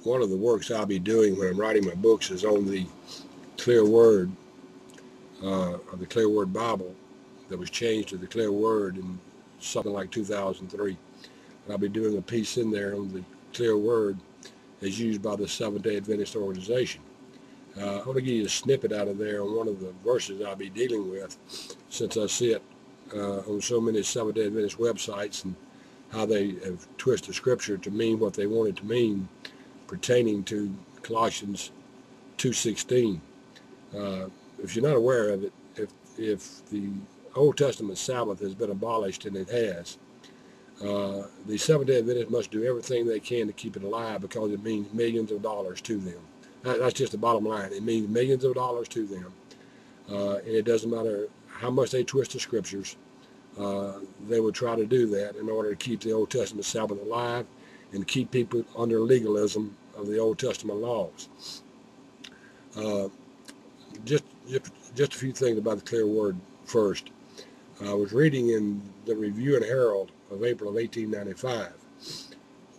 one of the works I'll be doing when I'm writing my books is on the clear word, of the clear word Bible that was changed to the clear word in something like 2003. And I'll be doing a piece in there on the clear word as used by the Seventh-day Adventist organization. I want to give you a snippet out of there on one of the verses I'll be dealing with, since I see it on so many Seventh-day Adventist websites and how they have twisted Scripture to mean what they want it to mean pertaining to Colossians 2:16. If you're not aware of it, if the Old Testament Sabbath has been abolished, and it has, the Seventh-day Adventists must do everything they can to keep it alive, because it means millions of dollars to them. That's just the bottom line. It means millions of dollars to them, and it doesn't matter how much they twist the Scriptures. They would try to do that in order to keep the Old Testament Sabbath alive and keep people under legalism of the Old Testament laws. Uh, just, just a few things about the clear word first. I was reading in the Review and Herald of April of 1895,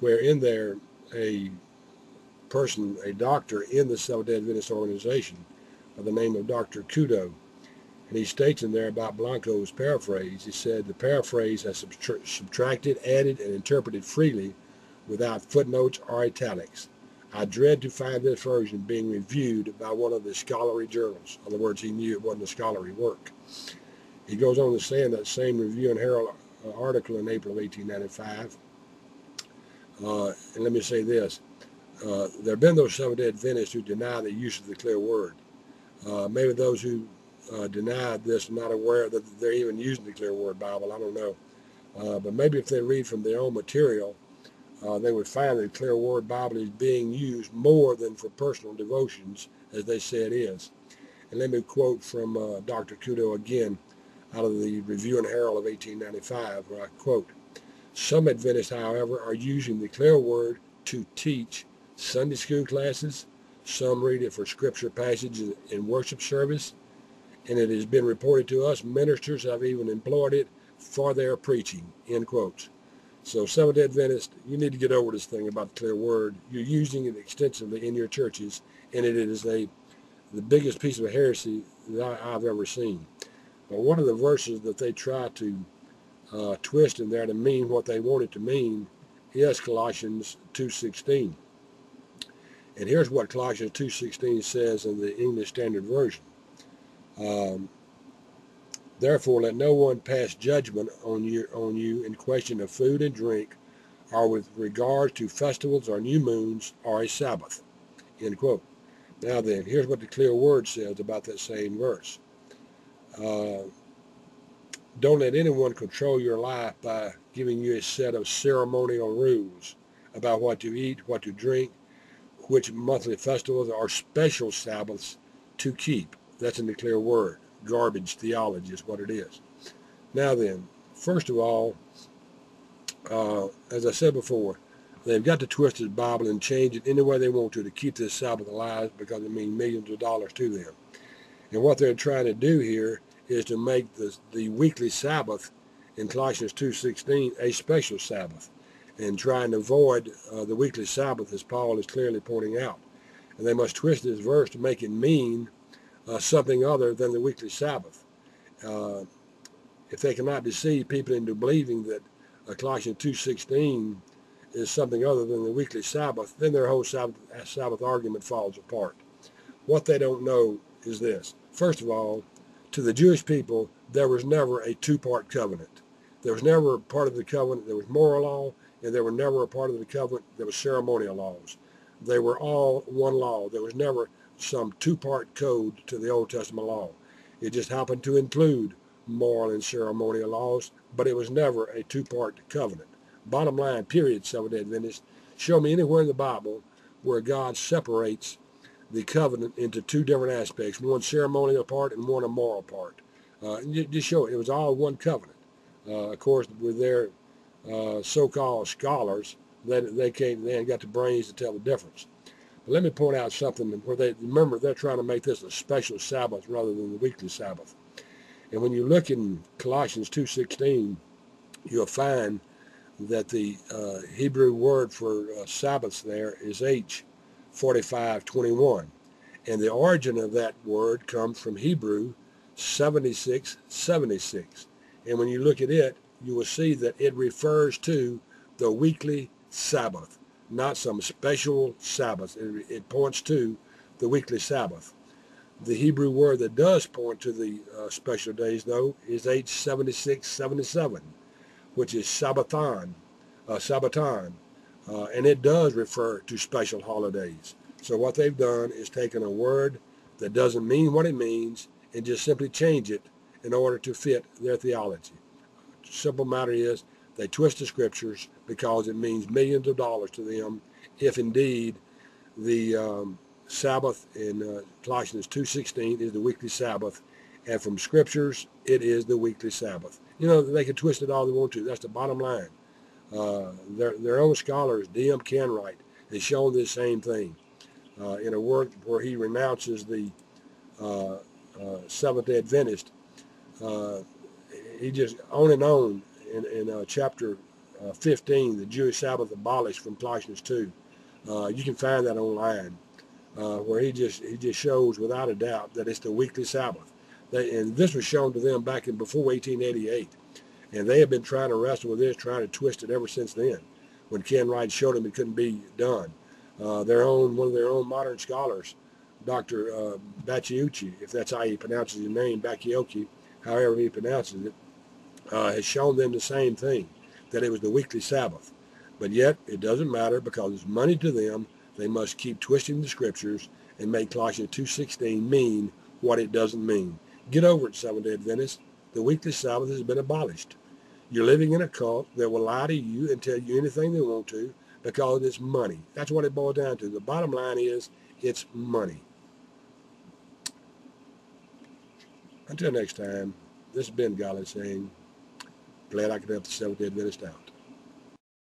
where in there a person, a doctor in the Seventh-day Adventist organization by the name of Dr. Kudo, and he states in there about Blanco's paraphrase. He said, the paraphrase has subtracted, added, and interpreted freely without footnotes or italics. I dread to find this version being reviewed by one of the scholarly journals. In other words, he knew it wasn't a scholarly work. He goes on to say in that same Review and Herald article in April of 1895, and let me say this, there have been those Seventh-day Adventists who deny the use of the clear word. Maybe those who denied this are not aware that they're even using the clear word Bible. I don't know. But maybe if they read from their own material, they would find that the clear word Bible is being used more than for personal devotions, as they say it is. And let me quote from Dr. Kudo again out of the Review and Herald of 1895, where I quote, some Adventists, however, are using the clear word to teach Sunday school classes. Some read it for scripture passages in worship service, and it has been reported to us ministers have even employed it for their preaching, end quotes. So Seventh-day Adventists, you need to get over this thing about the clear word. You're using it extensively in your churches, and it is the biggest piece of heresy that I've ever seen. But one of the verses that they try to twist in there to mean what they want it to mean is Colossians 2:16. And here's what Colossians 2:16 says in the English Standard Version. Therefore, let no one pass judgment on you in question of food and drink, or with regard to festivals or new moons or a Sabbath. End quote. Now then, here's what the clear word says about that same verse. Don't let anyone control your life by giving you a set of ceremonial rules about what to eat, what to drink, which monthly festivals or special Sabbaths to keep. That's in the clear word. Garbage theology is what it is. Now then, first of all, as I said before, they've got to twist this Bible and change it any way they want to keep this Sabbath alive, because it means millions of dollars to them. And what they're trying to do here is to make the weekly Sabbath in Colossians 2:16 a special Sabbath, and trying to avoid the weekly Sabbath, as Paul is clearly pointing out. And they must twist this verse to make it mean something other than the weekly Sabbath. If they cannot deceive people into believing that Colossians 2:16 is something other than the weekly Sabbath, then their whole Sabbath argument falls apart. What they don't know is this. First of all, to the Jewish people, there was never a two-part covenant. There was never a part of the covenant that was moral law, and there were never a part of the covenant that was ceremonial laws. They were all one law. There was never some two-part code to the Old Testament law. It just happened to include moral and ceremonial laws, but it was never a two-part covenant. Bottom line, period, Seventh-day Adventists, show me anywhere in the Bible where God separates the covenant into two different aspects, one ceremonial part and one a moral part. Just show it. It was all one covenant. Of course, with their so-called scholars, they ain't got the brains to tell the difference. But let me point out something where remember they're trying to make this a special Sabbath rather than the weekly Sabbath. And when you look in Colossians 2:16, you'll find that the Hebrew word for Sabbaths there is H. 45:21. And the origin of that word comes from Hebrew 76:76. And when you look at it, you will see that it refers to the weekly Sabbath, not some special Sabbath. It points to the weekly Sabbath. The Hebrew word that does point to the special days, though, is H7677, which is Sabbathon, and it does refer to special holidays. So what they've done is taken a word that doesn't mean what it means and just simply change it in order to fit their theology. Simple matter is they twist the scriptures because it means millions of dollars to them if indeed the Sabbath in Colossians 2:16 is the weekly Sabbath, and from scriptures it is the weekly Sabbath. You know, they can twist it all they want to. That's the bottom line. Their own scholars, D.M. Kenwright, has shown this same thing in a work where he renounces the Seventh-day Adventist. Uh, he just on and on in chapter 15, the Jewish Sabbath abolished from Colossians 2. You can find that online, where he just shows without a doubt that it's the weekly Sabbath. And this was shown to them back in before 1888. And they have been trying to wrestle with this, trying to twist it ever since then. When Ken Wright showed them it couldn't be done, one of their own modern scholars, Dr. Bacciucci, if that's how he pronounces his name, Bacciocchi, however he pronounces it, has shown them the same thing, that it was the weekly Sabbath. But yet it doesn't matter because it's money to them. They must keep twisting the scriptures and make Colossians 2:16 mean what it doesn't mean. Get over it, Seventh-day Adventists. The weekly Sabbath has been abolished. You're living in a cult that will lie to you and tell you anything they want to because it's money. That's what it boils down to. The bottom line is it's money. Until next time, this has been Golly saying, glad I could help the Seventh-day Adventist out.